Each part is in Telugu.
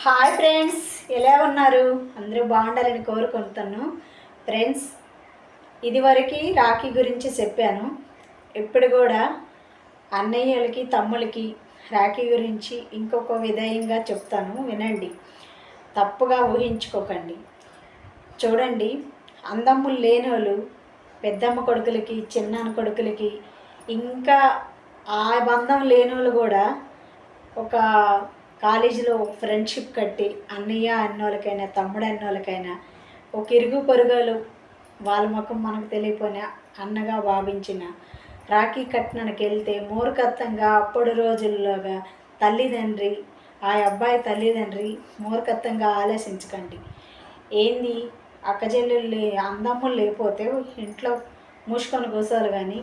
హాయ్ ఫ్రెండ్స్, ఎలా ఉన్నారు? అందరూ బాగుండాలని కోరుకుంటాను. ఫ్రెండ్స్, ఇదివరకు రాఖీ గురించి చెప్పాను. ఇప్పుడు కూడా అన్నయ్యలకి తమ్ముళ్ళకి రాఖీ గురించి ఇంకొక విధంగా చెప్తాను, వినండి. తప్పుగా ఊహించుకోకండి. చూడండి, అందమ్ములు లేని వాళ్ళు పెద్దమ్మ కొడుకులకి, చిన్నాన్న కొడుకులకి, ఇంకా ఆ బంధం లేని వాళ్ళు కూడా ఒక కాలేజీలో ఫ్రెండ్షిప్ కట్టి అన్నయ్య అన్నోళ్ళకైనా తమ్ముడు అన్నోళ్ళకైనా ఒక ఇరుగు పొరుగులు వాళ్ళ ముఖం మనకు తెలియపోయినా అన్నగా భావించిన రాఖీ కట్నానికి వెళ్తే మూర్ఖత్వంగా అప్పుడు రోజుల్లోగా తల్లిదండ్రి ఆ అబ్బాయి తల్లిదండ్రి మూర్ఖత్వంగా ఆలోచించకండి. ఏంది అక్కచెల్లెళ్ళు అందమ్ములు లేకపోతే ఇంట్లో మూసుకొని కూర్చోరు, కానీ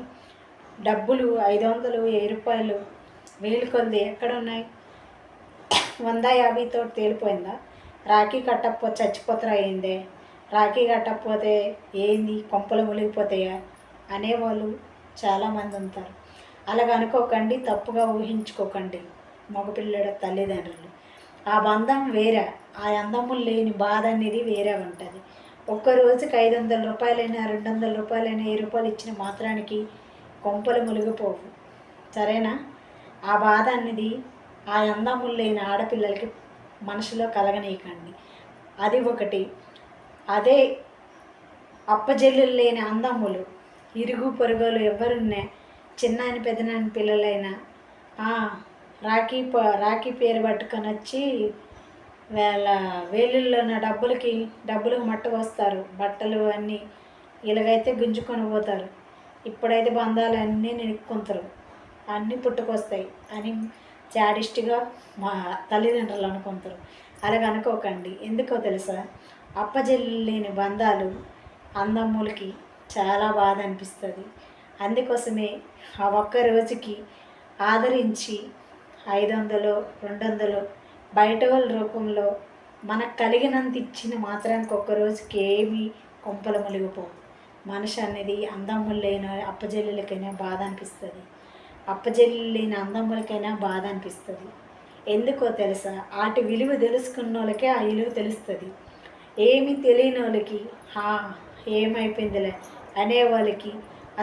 డబ్బులు 500 1000 వేలు కొద్ది ఎక్కడున్నాయి? 150 తేలిపోయిందా? రాఖీ కట్టకపోతే చచ్చిపోతారా అయిందే? రాఖీ కట్టకపోతే ఏంది కొంపలు మునిగిపోతాయా అనేవాళ్ళు చాలామంది ఉంటారు. అలాగ అనుకోకండి, తప్పుగా ఊహించుకోకండి. మగపిల్లడ తల్లిదండ్రులు ఆ బంధం వేరే, ఆ అందములు లేని బాధ అనేది వేరే ఉంటుంది. ఒక్కరోజుకి 500 రూపాయలైనా 200 రూపాయలైనా 1000 రూపాయలు ఇచ్చిన మాత్రానికి కొంపలు మునిగిపోవు, సరేనా? ఆ బాధ అనేది ఆ అందములు లేని ఆడపిల్లలకి మనసులో కలగనీయకండి. అది ఒకటి. అదే అప్పజెల్లులు లేని అందమ్ములు ఇరుగు పొరుగులు ఎవరున్నా, చిన్నాని పెద్దనాని పిల్లలైనా రాఖీ పేరు పట్టుకొని వచ్చి వాళ్ళ వేలుల్లో ఉన్న డబ్బులకు మట్టు వస్తారు, బట్టలు అన్నీ ఇలాగైతే గుంజుకొని పోతారు. ఇప్పుడైతే బంధాలు అన్నీ నిలుక్కుంటారు, అన్నీ పుట్టుకొస్తాయి అని జాడిస్ట్గా మా తల్లిదండ్రులు అనుకుంటారు. అలాగ అనుకోకండి. ఎందుకో తెలుసా? అప్పజెల్లు లేని బంధాలు అందమ్ములకి చాలా బాధ అనిపిస్తుంది. అందుకోసమే ఆ ఒక్క రోజుకి ఆదరించి 500 200 బయట వాళ్ళ రూపంలో మనకు కలిగినంత ఇచ్చిన మాత్రానికి ఒక్క రోజుకి ఏమీ కొంపలు మునిగిపోవు. మనిషి అనేది అందమ్ములు లేని అప్పజెల్లులకైనా బాధ అనిపిస్తుంది, అప్పజెల్లు లేని అందమ్ములకైనా బాధ అనిపిస్తుంది. ఎందుకో తెలుసా? వాటి విలువ తెలుసుకున్న వాళ్ళకే ఆ విలువ తెలుస్తుంది. ఏమీ తెలియని వాళ్ళకి ఏమైపోయిందిలే అనే వాళ్ళకి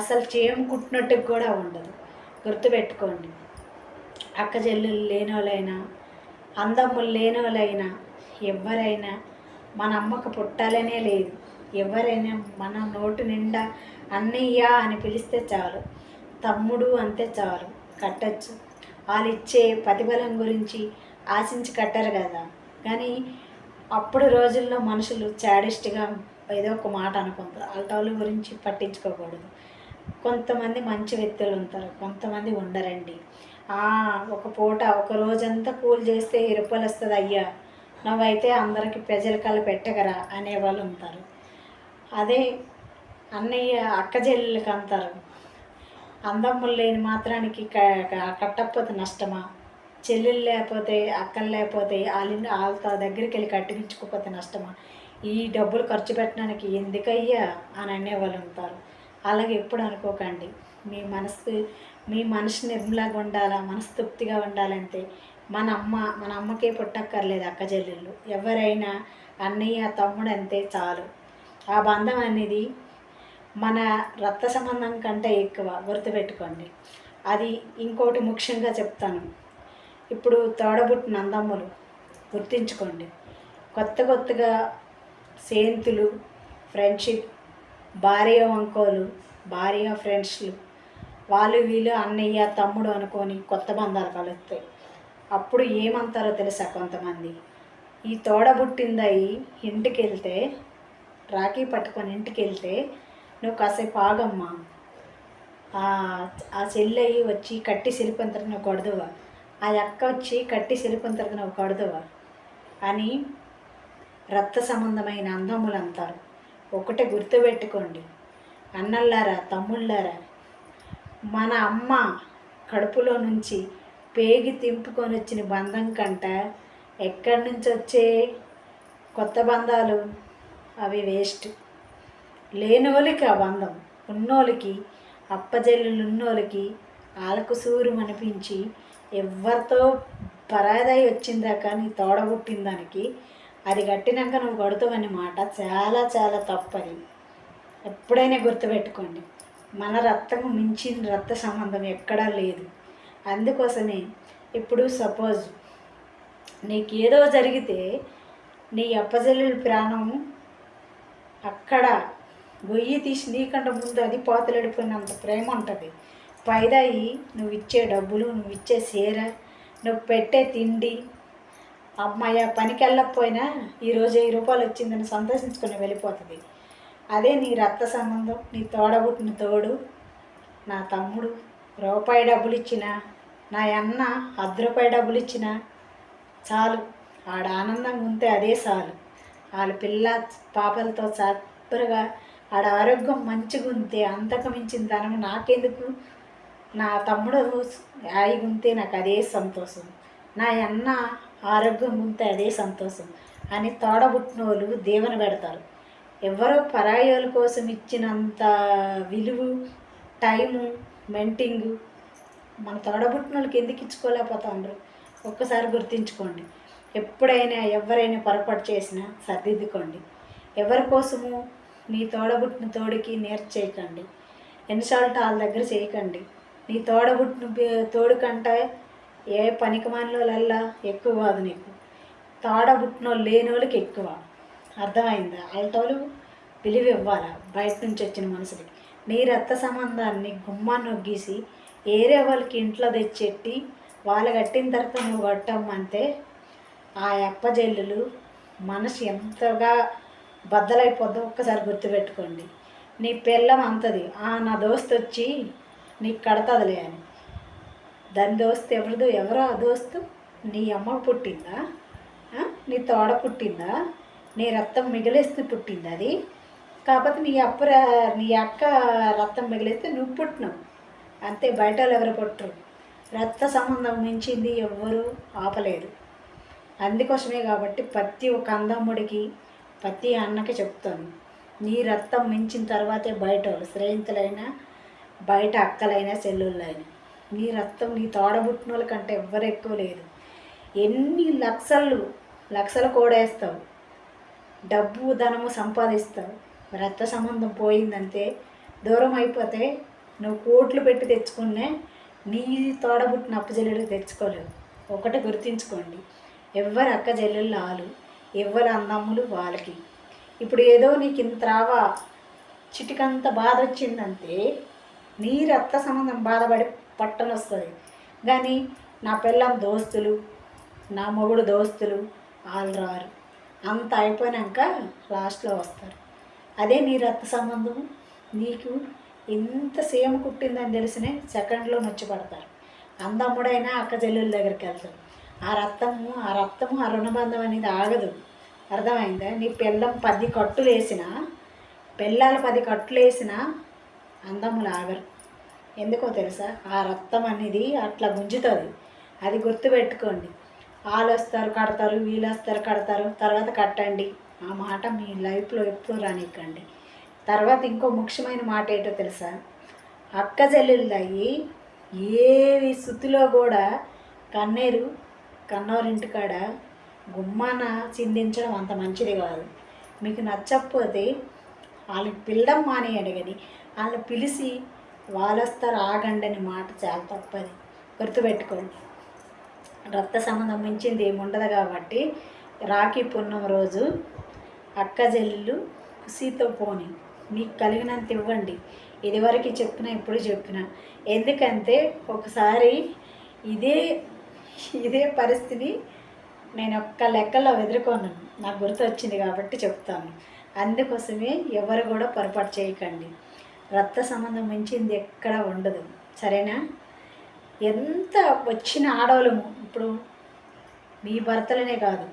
అసలు చేయముకుంటున్నట్టుకు కూడా ఉండదు. గుర్తుపెట్టుకోండి, అక్కచెల్లెలు లేని వాళ్ళైనా అందమ్ములు లేని వాళ్ళైనా ఎవరైనా మన అమ్మకు పుట్టాలనే లేదు. ఎవరైనా మన నోటు నిండా అన్నయ్య అని పిలిస్తే చాలు, తమ్ముడు అంతే చాలు, కట్టచ్చు. వాళ్ళు ఇచ్చే ప్రతిఫలం గురించి ఆశించి కట్టరు కదా. కానీ అప్పుడు రోజుల్లో మనుషులు చాడిస్ట్గా ఏదో ఒక మాట అనుకుంటారు. వాళ్ళ గురించి పట్టించుకోకూడదు. కొంతమంది మంచి వ్యక్తులు ఉంటారు, కొంతమంది ఉండరండి. ఒక పూట ఒక రోజంతా కూలి చేస్తే 1000 రూపాయలు వస్తుంది, అయ్యా నువ్వైతే అందరికీ ప్రజల కళ్ళు పెట్టగరా అనేవాళ్ళు ఉంటారు. అదే అన్నయ్య అక్కచెల్లెళ్ళకి అంటారు, అందమ్ములు లేని మాత్రానికి కట్టకపోతే నష్టమా? చెల్లెలు లేకపోతే అక్కలు లేకపోతే వాళ్ళ దగ్గరికి వెళ్ళి కట్టించుకోకపోతే నష్టమా? ఈ డబ్బులు ఖర్చు పెట్టడానికి ఎందుకయ్యా అని అనేవాళ్ళు ఉంటారు. అలాగే ఎప్పుడు అనుకోకండి. మీ మనసు నిర్మలంగా ఉండాలా, మనస్తృప్తిగా ఉండాలంటే మన అమ్మకే పుట్టక్కర్లేదు అక్కచెల్లెళ్ళు. ఎవరైనా అన్నయ్య తమ్ముడు అంతే చాలు. ఆ బంధం అనేది మన రక్త సంబంధం కంటే ఎక్కువ, గుర్తుపెట్టుకోండి. అది ఇంకోటి ముఖ్యంగా చెప్తాను. ఇప్పుడు తోడబుట్టిన అందమ్ములు గుర్తించుకోండి. కొత్తగా స్నేహితులు, ఫ్రెండ్షిప్, భార్య వంకోలు, భార్య ఫ్రెండ్స్లు, వాళ్ళు వీళ్ళు అన్నయ్య తమ్ముడు అనుకొని కొత్త బంధాలు కలుస్తాయి. అప్పుడు ఏమంటారో తెలుసా? కొంతమంది ఈ తోడబుట్టిందయి ఇంటికి వెళ్తే, రాఖీ పట్టుకొని ఇంటికి వెళ్తే, నువ్వు కాసేపు ఆగమ్మా, ఆ చెల్లెయ్యి వచ్చి కట్టి సిలిపంతరకు నువ్వు కొడదువా, ఆ అక్క వచ్చి కట్టి సిలిపంతరకు నువ్వు కొడదువా అని రక్త సంబంధమైన అందములు అంటారు. ఒకటే గుర్తుపెట్టుకోండి అన్నల్లారా, తమ్ముళ్ళారా, మన అమ్మ కడుపులో నుంచి పేగి తింపుకొని వచ్చిన బంధం కంట ఎక్కడి నుంచి వచ్చే కొత్త బంధాలు అవి వేస్ట్. లేనోళ్ళకి ఆ బంధం, ఉన్నోళ్ళకి అప్పజెల్లులు ఉన్నోళ్ళకి ఆలకు సూరు అనిపించి ఎవరితో పరాదాయి వచ్చిందాక నీ తోడబుట్టిన దానికి అది కట్టినాక నువ్వు కొడతావని మాట చాలా చాలా తప్పది. ఎప్పుడైనా గుర్తుపెట్టుకోండి, మన రక్తం మించిన రక్త సంబంధం ఎక్కడా లేదు. అందుకోసమే ఇప్పుడు సపోజ్ నీకేదో జరిగితే నీ అప్పజల్లుల ప్రాణం అక్కడ గొయ్యి తీసి నీకంటే ముందు అది పోతలెడిపోయినంత ప్రేమ ఉంటుంది. పైదాయి నువ్వు ఇచ్చే డబ్బులు, నువ్వు ఇచ్చే చీర, నువ్వు పెట్టే తిండి, అమ్మాయ పనికి వెళ్ళకపోయినా ఈరోజు 1000 రూపాయలు వచ్చిందని సంతోషించుకొని వెళ్ళిపోతుంది. అదే నీ రక్త సంబంధం, నీ తోడబుట్టిన తోడు, నా తమ్ముడు రూపాయి డబ్బులు ఇచ్చినా, నా అన్న 10 రూపాయి డబ్బులు ఇచ్చినా చాలు. ఆడ ఆనందంగా ఉంటే అదే చాలు. వాళ్ళ పిల్ల పాపలతో చప్పగా ఆడ ఆరోగ్యం మంచిగా ఉంటే అంతకు మించిన ధనం నాకెందుకు. నా తమ్ముడు హాయిగా ఉంటే నాకు అదే సంతోషం, నా అన్న ఆరోగ్యం ఉంటే అదే సంతోషం అని తోడబుట్టిన వాళ్ళు దీవెన పెడతారు. ఎవరో పరాయోళ్ళ కోసం ఇచ్చినంత విలువ, టైము, మెంటింగు మన తోడబుట్టిన వాళ్ళకి ఎందుకు ఇచ్చుకోలేకపోతాండ్రు? ఒక్కసారి గుర్తించుకోండి. ఎప్పుడైనా ఎవరైనా పొరపాటు చేసినా సర్దిద్దుకోండి. ఎవరి కోసము మీ తోడబుట్టిన తోడికి చేయకండి. ఇన్సల్ట్ వాళ్ళ దగ్గర చేయకండి. నీ తోడబుట్టిన తోడు కంటే ఏ పనికిమాలినోళ్ళల్లా ఎక్కువ కాదు నీకు. తోడబుట్టిన వాళ్ళు లేని వాళ్ళకి ఎక్కువ. అర్థమైందా? వాళ్ళతోలు విలువ ఇవ్వాలా బయట నుంచి వచ్చిన మనుషులకి. నీ రక్త సంబంధాన్ని గుమ్మాన్ని నొగ్గేసి ఏరే వాళ్ళకి ఇంట్లో తెచ్చెట్టి వాళ్ళు కట్టిన తర్వాత నువ్వు కట్టమ్మంటే ఆ అప్పజల్లులు మనసు ఎంతగా బద్దలైపోద్దో ఒక్కసారి గుర్తుపెట్టుకోండి. నీ పిల్లం అంతది, నా దోస్తు వచ్చి నీకు కడతదిలే అని. దాని దోస్తు ఎవరో ఆ దోస్తు నీ అమ్మ పుట్టిందా, నీ తోడ పుట్టిందా, నీ రక్తం మిగిలేస్తే పుట్టింది అది. కాకపోతే నీ అక్క రక్తం మిగిలిస్తే నువ్వు పుట్టినావు అంతే. బయట వాళ్ళు ఎవరు పుట్టరు. రక్త సంబంధం మించింది ఎవ్వరూ ఆపలేరు. అందుకోసమే కాబట్టి ప్రతి ఒక్క అందమ్ముడికి, ప్రతి అన్నకి చెప్తాను, నీ రక్తం మించిన తర్వాతే బయట వాళ్ళు, స్నేహితులైనా, బయట అక్కలైనా, చెల్లుళ్ళైనా. నీ రక్తం నీ తోడబుట్టిన వాళ్ళ కంటే ఎవ్వరు ఎక్కువ లేదు. ఎన్ని లక్షలు కూడేస్తావు, డబ్బు ధనము సంపాదిస్తావు, రక్త సంబంధం పోయిందంటే, దూరం అయిపోతే నువ్వు కోట్లు పెట్టి తెచ్చుకునే నీ తోడబుట్టిన అప్పచెల్లెడికి తెచ్చుకోలేవు. ఒకటి గుర్తుంచుకోండి, ఎవ్వరు అక్క చెల్లెళ్ళు వాళ్ళు, ఎవ్వరు అన్నమ్ములు వాళ్ళకి. ఇప్పుడు ఏదో నీకు ఇంత రావా చిటికంత బాధ వచ్చిందంటే నీ రక్త సంబంధం బాధపడి పట్టను వస్తుంది. కానీ నా పిల్లం దోస్తులు, నా మొగుడు దోస్తులు వాళ్ళు రారు. అంత అయిపోయాక లాస్ట్లో వస్తారు. అదే నీ రక్త సంబంధం నీకు ఇంత సేమ్ కుట్టిందని తెలిసినే సెకండ్లో నొచ్చి పడతారు. అందమ్ముడైనా అక్క చెల్లెల దగ్గరికి వెళ్తారు. ఆ రక్తము ఆ రుణబంధం అనేది ఆగదు. అర్థమైందా? నీ పిల్లం 10 కట్టులు వేసినా, పిల్లలు 10 కట్టులు వేసినా అందములు ఆగరు. ఎందుకో తెలుసా? ఆ రక్తం అనేది అట్లా గుంజుతుంది. అది గుర్తుపెట్టుకోండి. వాళ్ళు వస్తారు కడతారు, వీళ్ళు వస్తారు కడతారు, తర్వాత కట్టండి. ఆ మాట మీ లైఫ్లో ఎప్పుడు రానివ్వకండి. తర్వాత ఇంకో ముఖ్యమైన మాట ఏంటో తెలుసా? అక్క చెల్లెళ్ళయి ఏవి శుద్ధిలో కూడా కన్నోరింటికాడ గుమ్మాన చిందించడం అంత మంచిది కాదు. మీకు నచ్చకపోతే వాళ్ళని పిల్లడం మానేయండి, కానీ వాళ్ళని పిలిచి వాళ్ళు వస్తారు ఆగండి అని మాట చాలా తప్పది. గుర్తుపెట్టుకోండి. రక్త సంబంధం మించింది ఏముండదు కాబట్టి రాఖీ పున్నం రోజు అక్క చెల్లెళ్ళు ఖుషీతో పోని మీకు కలిగినంత ఇవ్వండి. ఇదివరకు చెప్పిన ఇప్పుడు చెప్పిన, ఎందుకంటే ఒకసారి ఇదే పరిస్థితి నేను ఒక్క లెక్కలో ఎదుర్కొన్నాను. నాకు గుర్తు వచ్చింది కాబట్టి చెప్తాను. అందుకోసమే ఎవరు కూడా పొరపాటు చేయకండి. రక్త సంబంధం మించింది ఎక్కడ ఉండదు, సరేనా? ఎంత వచ్చిన ఆడవాళ్ళము, ఇప్పుడు మీ భర్తలనే కాదు,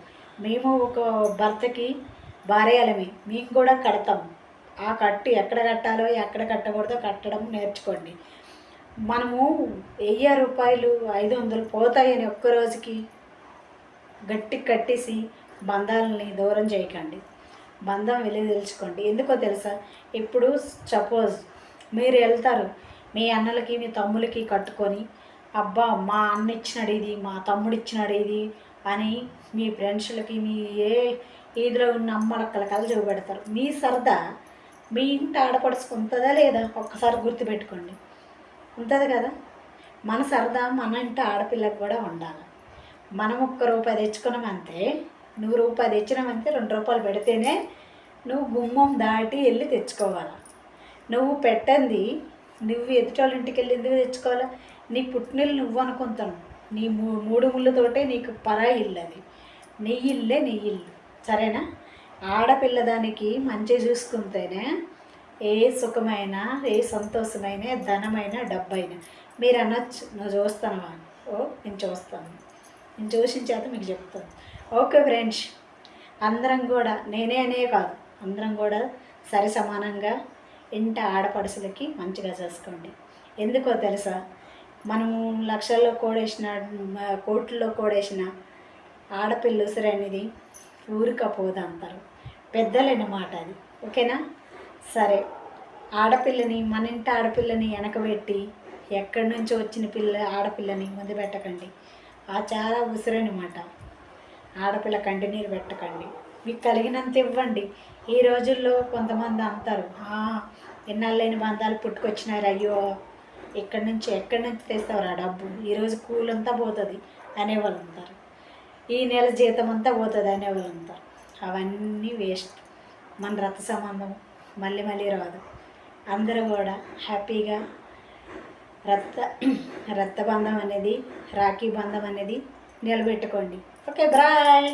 మేము ఒక భర్తకి భార్యలమే, మేము కూడా కడతాం. ఆ కట్టు ఎక్కడ కట్టాలో ఎక్కడ కట్టకూడదో కట్టడం నేర్చుకోండి. మనము 1000 రూపాయలు 500 పోతాయని ఒక్కరోజుకి గట్టి కట్టేసి బంధాలని దూరం చేయకండి. బంధం విలువ తెలుసుకోండి. ఎందుకో తెలుసా? ఇప్పుడు సపోజ్ మీరు వెళ్తారు మీ అన్నలకి మీ తమ్ములకి కట్టుకొని అబ్బా మా అన్న ఇచ్చినాడు ఇది, మా తమ్ముడు ఇచ్చినాడు ఇది అని మీ ఫ్రెండ్స్లకి, మీ ఏ ఈదిలో ఉన్న అమ్మలక్కలకల్లా చూపెడతారు. మీ సరదా మీ ఇంటి ఆడపడుచుకు ఉంటుందా లేదా ఒక్కసారి గుర్తుపెట్టుకోండి. ఉంటుంది కదా. మన సరదా మన ఇంటి ఆడపిల్లకు కూడా ఉండాలి. మనం ₹1 తెచ్చుకున్నామంటే, నువ్వు రూపాయి తెచ్చినామంటే ₹2 పెడితేనే నువ్వు గుమ్మం దాటి వెళ్ళి తెచ్చుకోవాలి. నువ్వు పెట్టంది నువ్వు ఎదుటోళ్ళ ఇంటికి వెళ్ళి ఎందుకు తెచ్చుకోవాలా? నీ పుట్టినిల్లు నువ్వు అనుకుంటాను. నీ మూడు ముళ్ళతోటే నీకు పరాయి ఇల్లు అది. నీ ఇల్లే నీ ఇల్లు, సరేనా? ఆడపిల్ల దానికి మంచిగా చూసుకుంటేనే ఏ సుఖమైనా, ఏ సంతోషమైన, ధనమైన, డబ్బైనా. మీరు అనొచ్చు, నువ్వు చూస్తానవా? నేను చూస్తాను, నేను చూసిన చేత మీకు చెప్తాను. ఓకే ఫ్రెండ్స్, అందరం కూడా, నేనే అనే కాదు, అందరం కూడా సరి సమానంగా ఇంటి ఆడపడుచులకి మంచిగా చేసుకోండి. ఎందుకో తెలుసా? మనము లక్షల్లో కూడేసిన, కోట్లలో కూడేసిన ఆడపిల్ల ఉసిరి అనేది ఊరికపోదు అంటారు పెద్దలైన మాట అది. ఓకేనా? సరే, ఆడపిల్లని, మన ఇంటి ఆడపిల్లని వెనకబెట్టి ఎక్కడి నుంచో వచ్చిన ఆడపిల్లని ముందు పెట్టకండి. చాలా ఉసిరని మాట. ఆడపిల్ల కంటినీరు పెట్టకండి. మీకు కలిగినంత ఇవ్వండి. ఈ రోజుల్లో కొంతమంది అంటారు, ఎన్నాళ్ళైన బంధాలు పుట్టుకొచ్చినారు, అయ్యో ఎక్కడి నుంచి తెస్తావు ఆ డబ్బు, ఈరోజు కూలంతా పోతుంది అనేవాళ్ళు ఉంటారు, ఈ నెల జీతం అంతా పోతుంది అనేవాళ్ళు ఉంటారు. అవన్నీ వేస్ట్. మన రక్త సంబంధం మళ్ళీ రాదు. అందరూ కూడా హ్యాపీగా రక్త బంధం అనేది, రాఖీ బంధం అనేది నిలబెట్టుకోండి. Okay, bye.